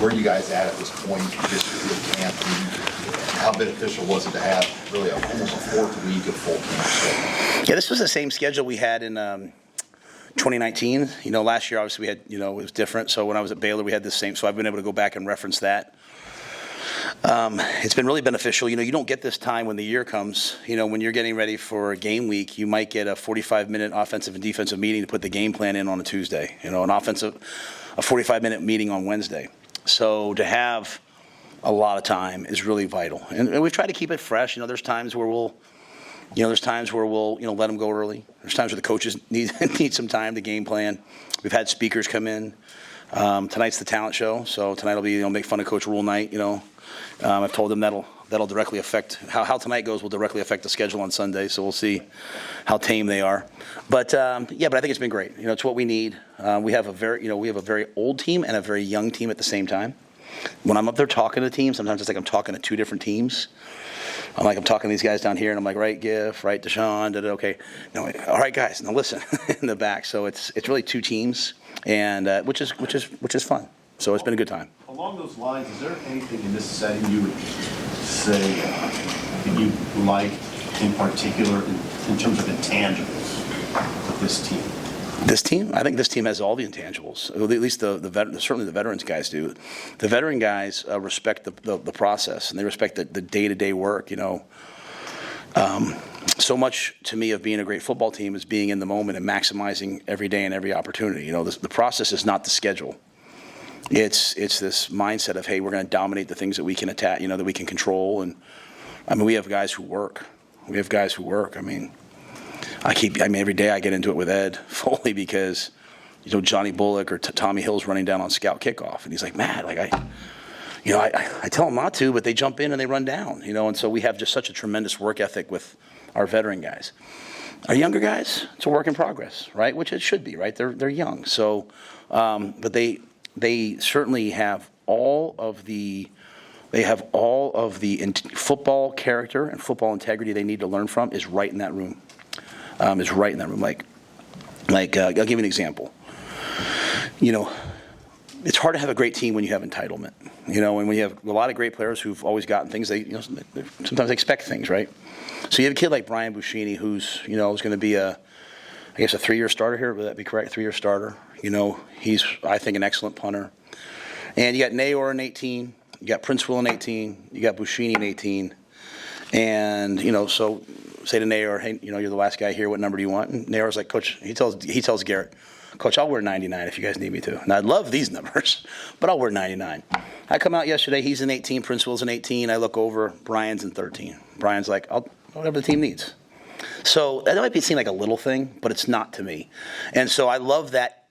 where are you guys at this point, this year camp? How beneficial was it to have really almost a fourth week of full camp? Yeah, this was the same schedule we had in 2019. Last year obviously we had, it was different. So when I was at Baylor, we had the same. So I've been able to go back and reference that. It's been really beneficial. You don't get this time when the year comes. When you're getting ready for a game week, you might get a 45-minute offensive and defensive meeting to put the game plan in on a Tuesday. A 45-minute meeting on Wednesday. So to have a lot of time is really vital, and we've tried to keep it fresh. There's times where we'll let them go early. There's times where the coaches need some time to game plan. We've had speakers come in. Tonight's the talent show, so tonight will be make fun of Coach Rhule night. I've told them that'll directly affect how tonight goes. Will directly affect the schedule on Sunday. So we'll see how tame they are. But I think it's been great. It's what we need. We have a very old team and a very young team at the same time. When I'm up there talking to the team, sometimes it's like I'm talking to two different teams. I'm talking to these guys down here, and I'm like, right, Giff, right, Deshaun, okay. No, all right, guys, now listen in the back. So it's really two teams, and which is fun. So it's been a good time. Along those lines, is there anything in this setting you would say that you like in particular in terms of intangibles of this team? This team? I think this team has all the intangibles. At least certainly the veterans guys do. The veteran guys respect the process, and they respect the day-to-day work. So much to me of being a great football team is being in the moment and maximizing every day and every opportunity. The process is not the schedule. It's this mindset of, hey, we're going to dominate the things that we can attack, that we can control. And we have guys who work. Every day I get into it with Ed Foley because, Johnny Bullock or Tommy Hill's running down on scout kickoff, and he's like, Matt, I tell them not to, but they jump in and they run down, and so we have just such a tremendous work ethic with our veteran guys. Our younger guys, it's a work in progress, right? Which it should be, right? They're young, so but they certainly have all of the. They have all of the football character and football integrity they need to learn from is right in that room. Like I'll give you an example. It's hard to have a great team when you have entitlement. And when you have a lot of great players who've always gotten things, they sometimes they expect things, right? So you have a kid like Brian Buschini who's is going to be a 3-year starter here. Would that be correct? 3-year starter. He's I think an excellent punter. And you got Nayor in 18. You got Prince Will in 18. You got Buschini in 18. And so. Say to Nayor, hey, you're the last guy here. What number do you want? And Nayor's like, Coach. He tells Garrett, Coach, I'll wear 99 if you guys need me to. And I love these numbers, but I'll wear 99. I come out yesterday. He's in 18. Prince Will's in 18. I look over. Brian's in 13. Brian's like, whatever the team needs. So that might seem like a little thing, but it's not to me. And so I love that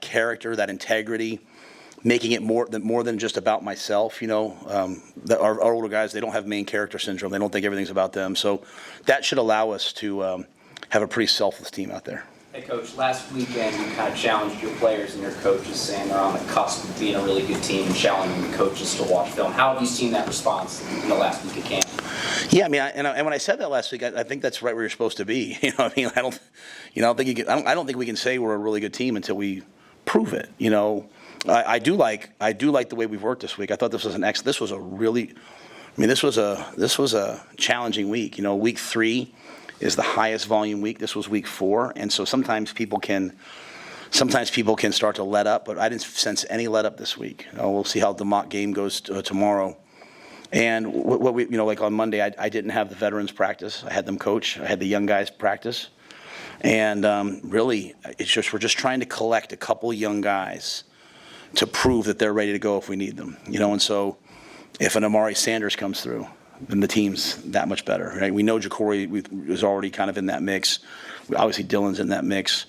character, that integrity. Making it more than just about myself, our older guys, they don't have main character syndrome. They don't think everything's about them. So that should allow us to have a pretty selfless team out there. Hey, Coach, last weekend you kind of challenged your players and your coaches, saying they're on the cusp of being a really good team and challenging the coaches to watch film. How have you seen that response in the last week of camp? Yeah, and when I said that last week, I think that's right where you're supposed to be. I don't think we can say we're a really good team until we prove it. I do like the way we've worked this week. I thought this was this was a challenging week. Week 3 is the highest volume week. This was week 4, and so sometimes people can start to let up, but I didn't sense any let up this week. We'll see how the mock game goes tomorrow. And what we like on Monday, I didn't have the veterans practice. I had them coach. I had the young guys practice, and really, we're just trying to collect a couple young guys to prove that they're ready to go if we need them, and so if an Amari Sanders comes through, then the team's that much better, right? We know Jacory is already kind of in that mix. Obviously, Dylan's in that mix,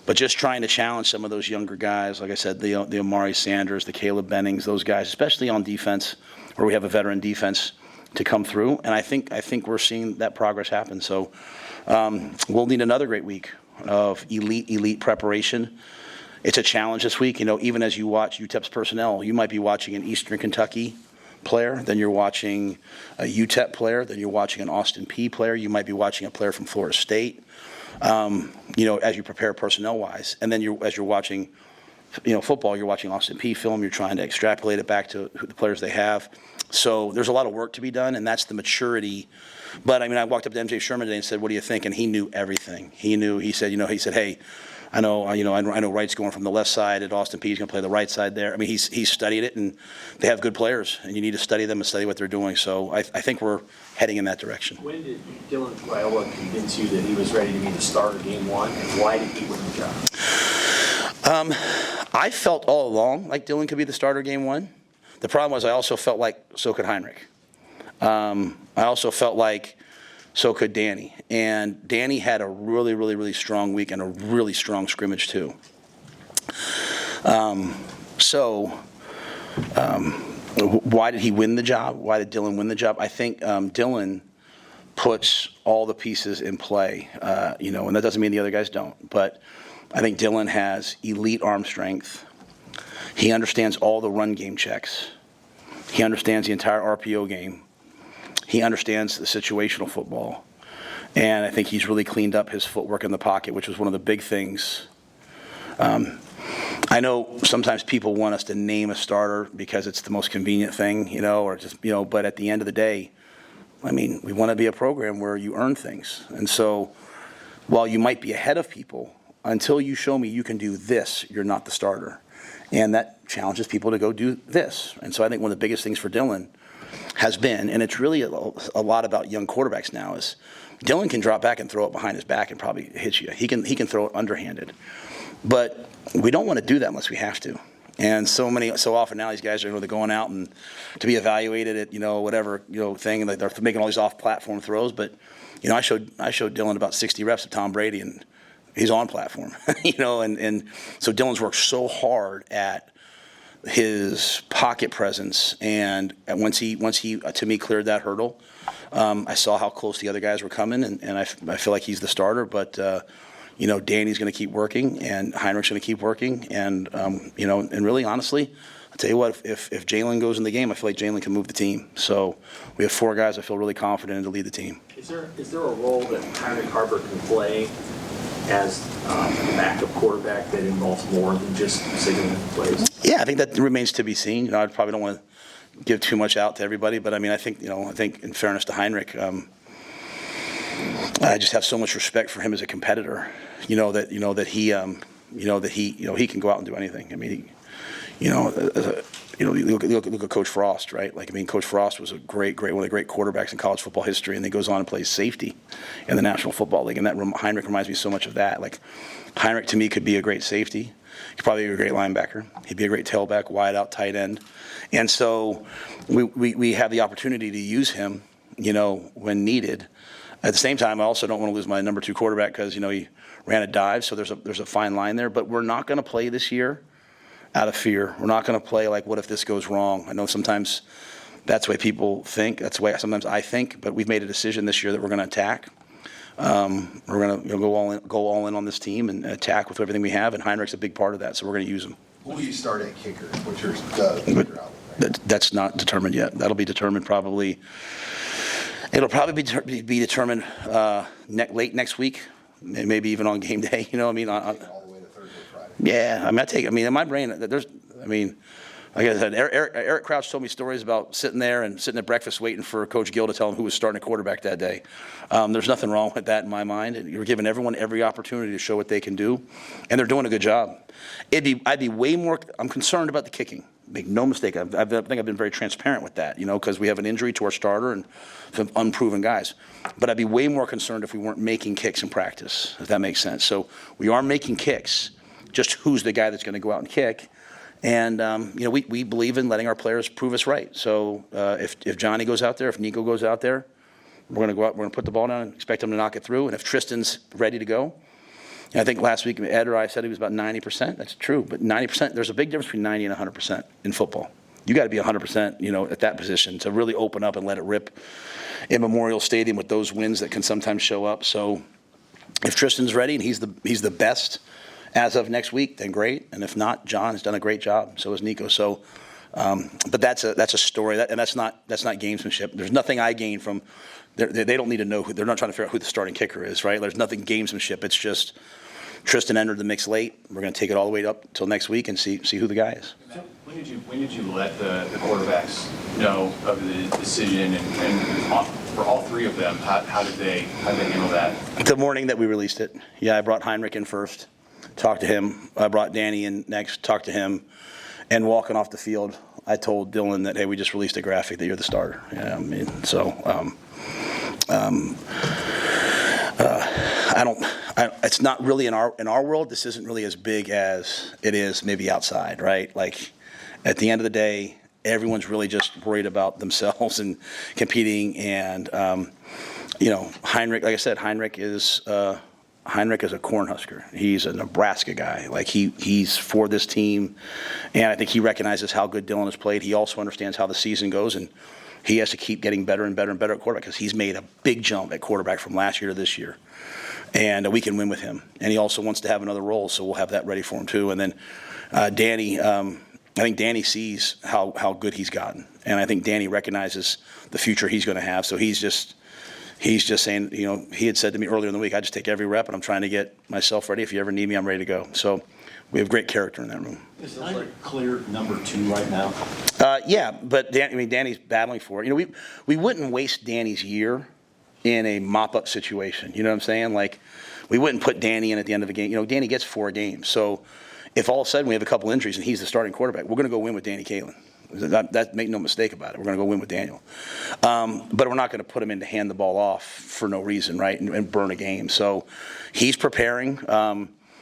but just trying to challenge some of those younger guys, like I said, the Amari Sanders, the Caleb Bennings, those guys, especially on defense, where we have a veteran defense to come through, and I think we're seeing that progress happen. So we'll need another great week of elite preparation. It's a challenge this week. Even as you watch UTEP's personnel, you might be watching an Eastern Kentucky player, then you're watching a UTEP player, then you're watching an Austin Peay player, you might be watching a player from Florida State, as you prepare personnel-wise. And then as you're watching football, you're watching Austin Peay film, you're trying to extrapolate it back to the players they have. So there's a lot of work to be done, and that's the maturity. But I walked up to MJ Sherman today and said, "What do you think?" And he knew everything. He said, "Hey, I know Wright's going from the left side at Austin Peay. He's going to play the right side there." He's studied it, and they have good players, and you need to study them and study what they're doing. So I think we're heading in that direction. When did Dylan Raiola convince you that he was ready to be the starter game one, and why did he win the job? I felt all along like Dylan could be the starter game one. The problem was I also felt like so could Heinrich. I also felt like so could Danny. And Danny had a really, really, really strong week and a really strong scrimmage too. Why did he win the job? Why did Dylan win the job? I think Dylan puts all the pieces in play, and that doesn't mean the other guys don't. But I think Dylan has elite arm strength. He understands all the run game checks. He understands the entire RPO game. He understands the situational football. And I think he's really cleaned up his footwork in the pocket, which was one of the big things. I know sometimes people want us to name a starter because it's the most convenient thing, but at the end of the day, we want to be a program where you earn things. And so while you might be ahead of people, until you show me you can do this, you're not the starter. And that challenges people to go do this. And so I think one of the biggest things for Dylan has been, and it's really a lot about young quarterbacks now, is Dylan can drop back and throw it behind his back and probably hit you. He can throw it underhanded. But we don't want to do that unless we have to. And so often now these guys are going out and to be evaluated at whatever thing, and they're making all these off-platform throws. But I showed Dylan about 60 reps of Tom Brady, and he's on platform. And so Dylan's worked so hard at his pocket presence, and once he to me cleared that hurdle, I saw how close the other guys were coming, and I feel like he's the starter. But Danny's going to keep working, and Heinrich's going to keep working, and and really honestly, I'll tell you what, if Jalen goes in the game, I feel like Jalen can move the team. So we have 4 guys I feel really confident in to lead the team. Is there a role that Heinrich Haarberg can play as a backup quarterback that involves more than just signaling plays? Yeah, I think that remains to be seen. I probably don't want to give too much out to everybody, but I think in fairness to Heinrich, I just have so much respect for him as a competitor. That he can go out and do anything. You look at Coach Frost, right? Coach Frost was a great, one of the great quarterbacks in college football history, and then goes on and plays safety in the National Football League. And that Heinrich reminds me so much of that. Heinrich to me could be a great safety. He could probably be a great linebacker. He'd be a great tailback, wide out, tight end. And so we have the opportunity to use him, when needed. At the same time, I also don't want to lose my number 2 quarterback because he ran a dive. So there's a fine line there. But we're not going to play this year out of fear. We're not going to play like, what if this goes wrong? I know sometimes that's the way people think. That's the way sometimes I think. But we've made a decision this year that we're going to attack. We're going to go all in on this team and attack with everything we have. And Heinrich's a big part of that, so we're going to use him. Who will you start at kicker? What's your kicker out? That's not determined yet. That'll be determined probably. It'll probably be determined late next week, maybe even on game day. All the way to Thursday, Friday. Yeah, in my brain, like I said, Eric Crouch told me stories about sitting at breakfast waiting for Coach Gill to tell him who was starting a quarterback that day. There's nothing wrong with that in my mind. You're giving everyone every opportunity to show what they can do, and they're doing a good job. I'd be way more. I'm concerned about the kicking. Make no mistake. I think I've been very transparent with that, because we have an injury to our starter and some unproven guys. But I'd be way more concerned if we weren't making kicks in practice, if that makes sense. So we are making kicks. Just who's the guy that's going to go out and kick? And we believe in letting our players prove us right. So if Johnny goes out there, if Nico goes out there, we're going to go out. We're going to put the ball down and expect him to knock it through. And if Tristan's ready to go. And I think last week Ed or I said he was about 90%. That's true, but 90%. There's a big difference between 90 and 100% in football. You got to be 100%, at that position to really open up and let it rip in Memorial Stadium with those winds that can sometimes show up. So if Tristan's ready and he's the best as of next week, then great. And if not, John has done a great job. So has Nico. So, but that's a story, and that's not gamesmanship. There's nothing I gain from. They don't need to know who. They're not trying to figure out who the starting kicker is, right? There's nothing gamesmanship. It's just Tristan entered the mix late. We're going to take it all the way up till next week and see who the guy is. When did you let the quarterbacks know of the decision, and for all three of them, how did they handle that? The morning that we released it. Yeah, I brought Heinrich in first, talked to him. I brought Danny in next, talked to him. And walking off the field, I told Dylan that, hey, we just released a graphic that you're the starter. Yeah, I mean, so it's not really in our world. This isn't really as big as it is maybe outside, right? Like, at the end of the day, everyone's really just worried about themselves and competing. And Heinrich, like I said, Heinrich is a Cornhusker. He's a Nebraska guy. Like, he's for this team, and I think he recognizes how good Dylan has played. He also understands how the season goes, and he has to keep getting better and better and better at quarterback because he's made a big jump at quarterback from last year to this year. And we can win with him. And he also wants to have another role, so we'll have that ready for him too. And then Danny, I think Danny sees how good he's gotten, and I think Danny recognizes the future he's going to have. So he's just saying, he had said to me earlier in the week, I just take every rep, and I'm trying to get myself ready. If you ever need me, I'm ready to go. So we have great character in that room. Is Heinrich clear number 2 right now? Yeah, but Danny's battling for it. We wouldn't waste Danny's year in a mop-up situation. You know what I'm saying? Like, we wouldn't put Danny in at the end of the game. Danny gets 4 games. So if all of a sudden we have a couple injuries and he's the starting quarterback, we're going to go win with Danny Kaelin. That make no mistake about it. We're going to go win with Daniel. But we're not going to put him in to hand the ball off for no reason, right, and burn a game. So he's preparing.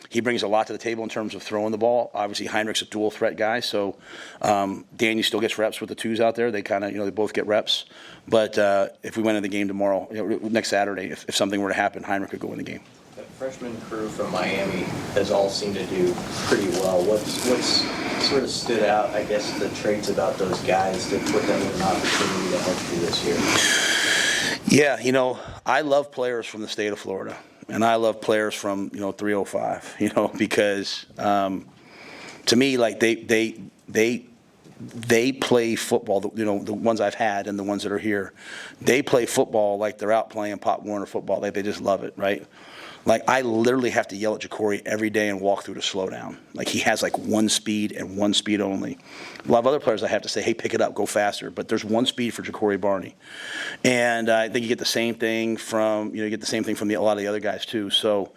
He brings a lot to the table in terms of throwing the ball. Obviously, Heinrich's a dual threat guy, so Daniel still gets reps with the twos out there. They kind of, they both get reps. But if we went in the game tomorrow, next Saturday, if something were to happen, Heinrich could go in the game. The freshman crew from Miami has all seemed to do pretty well. What's sort of stood out, I guess, the traits about those guys that put them in an opportunity to help you this year? Yeah, I love players from the state of Florida. And I love players from 305, because to me, like, they play football. The ones I've had and the ones that are here, they play football like they're out playing Pop Warner football. They just love it, right? Like, I literally have to yell at Ja'Cory every day and walk through to slow down. Like, he has like one speed and one speed only. A lot of other players I have to say, hey, pick it up, go faster. But there's one speed for Ja'Cory Barney. And I think you get the same thing from, a lot of the other guys too. So,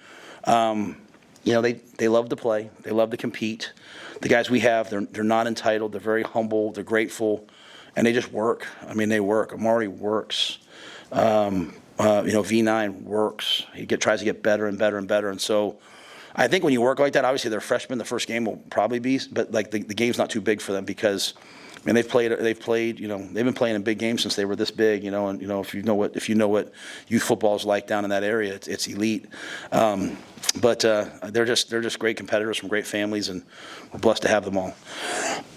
they love to play. They love to compete. The guys we have, they're not entitled. They're very humble. They're grateful. And they just work. I mean, they work. Amari works. V9 works. He tries to get better and better and better. And so I think when you work like that, obviously they're freshmen. The first game will probably be, but like the game's not too big for them because, they've played, they've been playing in big games since they were this big, and if you know what youth football is like down in that area, it's elite. But they're just great competitors from great families, and we're blessed to have them all.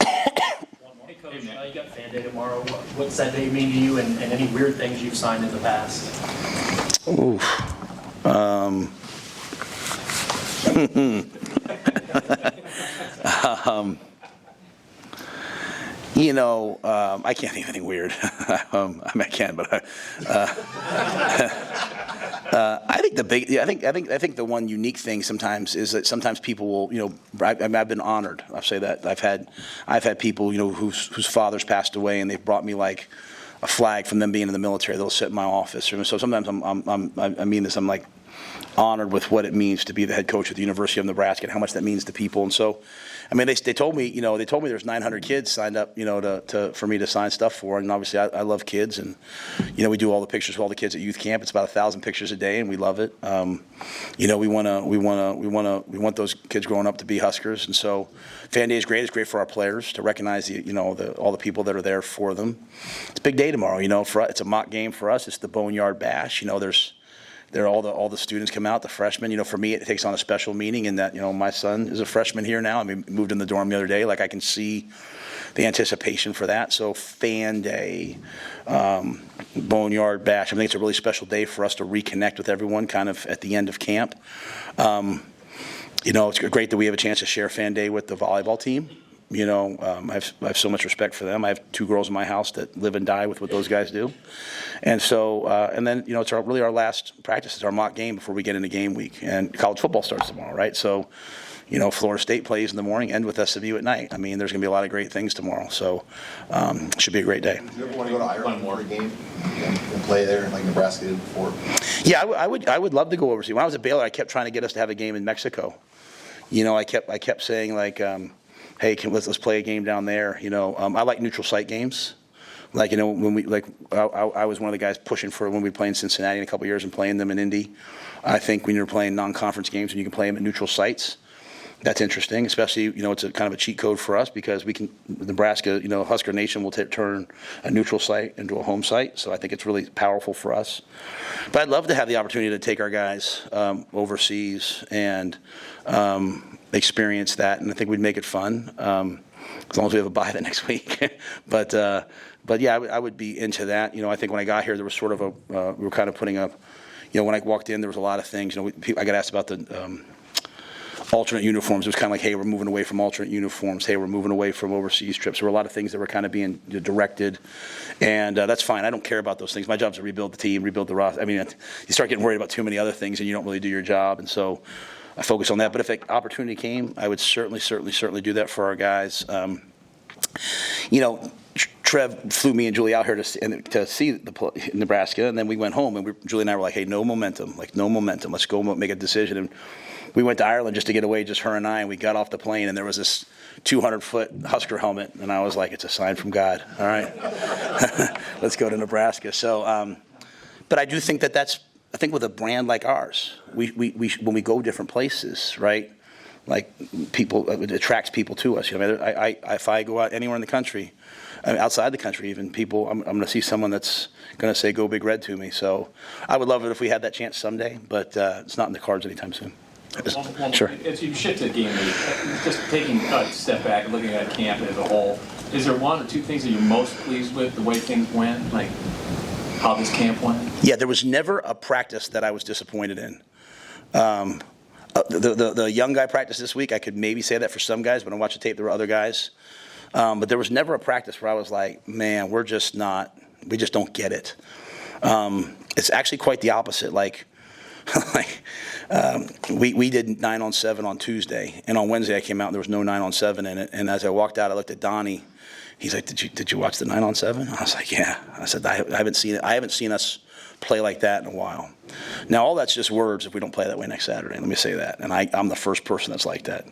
Hey, Coach, you got fan day tomorrow. What's that day mean to you, and any weird things you've signed in the past? Oof. I can't think of anything weird. I can, but I think the one unique thing sometimes is that sometimes people will, I've been honored. I'll say that I've had people, whose fathers passed away, and they've brought me like a flag from them being in the military. They'll sit in my office. So sometimes I mean this. I'm like honored with what it means to be the head coach at the University of Nebraska and how much that means to people. And so, they told me, there's 900 kids signed up, for me to sign stuff for. And obviously I love kids, and, we do all the pictures of all the kids at youth camp. It's about 1,000 pictures a day, and we love it. We want those kids growing up to be Huskers. And so Fan Day is great. It's great for our players to recognize all the people that are there for them. It's a big day tomorrow, it's a mock game for us. It's the Boneyard Bash. All the students come out, the freshmen. For me, it takes on a special meaning in that, my son is a freshman here now. Moved in the dorm the other day. Like, I can see the anticipation for that. So Fan Day, Boneyard Bash. I think it's a really special day for us to reconnect with everyone kind of at the end of camp. It's great that we have a chance to share Fan Day with the volleyball team. You know, I have so much respect for them. I have 2 girls in my house that live and die with what those guys do. And so, and then, you know, it's really our last practice. It's our mock game before we get into game week. And college football starts tomorrow, right? So, you know, Florida State plays in the morning, end with SMU at night. I mean, there's going to be a lot of great things tomorrow. So, it should be a great day. Do you ever want to go to Ireland for a game and play there like Nebraska did before? Yeah, I would love to go overseas. When I was at Baylor, I kept trying to get us to have a game in Mexico. You know, I kept saying like, hey, let's play a game down there. You know, I like neutral site games. Like, you know, when we I was one of the guys pushing for when we played in Cincinnati in a couple of years and playing them in Indy. I think when you're playing non-conference games and you can play them at neutral sites, that's interesting. Especially, you know, it's a kind of a cheat code for us because we can Nebraska, you know, Husker Nation will turn a neutral site into a home site. So I think it's really powerful for us. But I'd love to have the opportunity to take our guys overseas and experience that, and I think we'd make it fun as long as we have a bye the next week. But yeah, I would be into that. You know, I think when I got here, there was sort of we were kind of putting up. You know, when I walked in, there was a lot of things. You know, I got asked about the alternate uniforms. It was kind of like, hey, we're moving away from alternate uniforms. Hey, we're moving away from overseas trips. There were a lot of things that were kind of being directed, and that's fine. I don't care about those things. My job is to rebuild the team, rebuild the roster. I mean, you start getting worried about too many other things, and you don't really do your job, and so I focus on that. But if an opportunity came, I would certainly do that for our guys. You know, Trev flew me and Julie out here to see Nebraska, and then we went home, and Julie and I were like, hey, no momentum. Let's go make a decision. And we went to Ireland just to get away, just her and I, and we got off the plane, and there was this 200-foot Husker helmet, and I was like, it's a sign from God. All right, let's go to Nebraska. So, but I do think that's, I think with a brand like ours, we when we go different places, right, like people, it attracts people to us. You know, if I go out anywhere in the country, I mean, outside the country even, people, I'm going to see someone that's going to say "Go Big Red" to me. So I would love it if we had that chance someday, but it's not in the cards anytime soon. Sure. As you shift to game week, just taking a step back and looking at camp as a whole, is there 1 or 2 things that you're most pleased with the way things went, like how this camp went? Yeah, there was never a practice that I was disappointed in. The young guy practice this week, I could maybe say that for some guys, but I watched the tape, there were other guys. But there was never a practice where I was like, man, we just don't get it. It's actually quite the opposite. We did 9-on-7 on Tuesday, and on Wednesday I came out and there was no 9-on-7 in it. And as I walked out, I looked at Donnie. He's like, "Did you watch the 9-on-7?" I was like, "Yeah." I said, "I haven't seen it. I haven't seen us play like that in a while." Now all that's just words if we don't play that way next Saturday. Let me say that, and I'm the first person that's like that.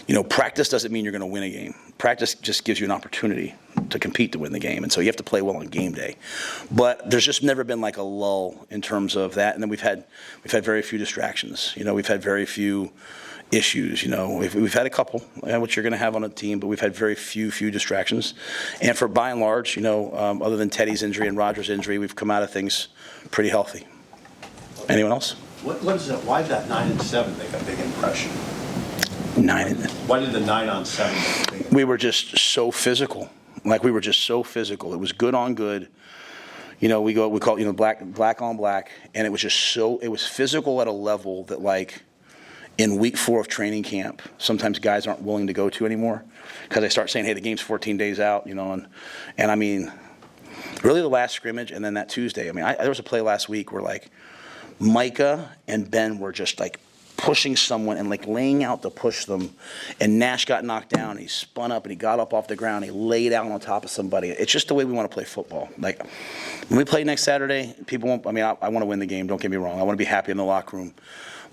You know, practice doesn't mean you're going to win a game. Practice just gives you an opportunity to compete to win the game, and so you have to play well on game day. But there's just never been like a lull in terms of that. And then we've had very few distractions. You know, we've had very few issues. You know, we've had a couple, which you're going to have on a team, but we've had very few distractions. And for by and large, you know, other than Teddy's injury and Roger's injury, we've come out of things pretty healthy. Anyone else? What is it? Why did that 9-7 make a big impression? 9. Why did the 9-on-7 make a big impression? We were just so physical. We were just so physical. It was good on good. You know, we call it, you know, black on black, and it was just so, it was physical at a level that, like, in week 4 of training camp, sometimes guys aren't willing to go to anymore because they start saying, hey, the game's 14 days out, you know, and I mean, really the last scrimmage and then that Tuesday. I mean, there was a play last week where, like, Micah and Ben were just, like, pushing someone and, like, laying out to push them, and Nash got knocked down, and he spun up, and he got up off the ground, he laid out on top of somebody. It's just the way we want to play football. Like, when we play next Saturday, people won't, I mean, I want to win the game, don't get me wrong. I want to be happy in the locker room.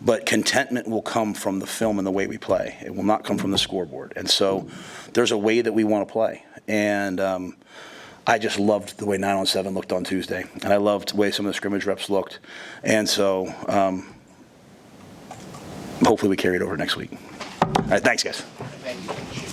But contentment will come from the film and the way we play. It will not come from the scoreboard. And so there's a way that we want to play. And I just loved the way 9-on-7 looked on Tuesday. And I loved the way some of the scrimmage reps looked. And so hopefully we carry it over next week. All right, thanks, guys. Thank you.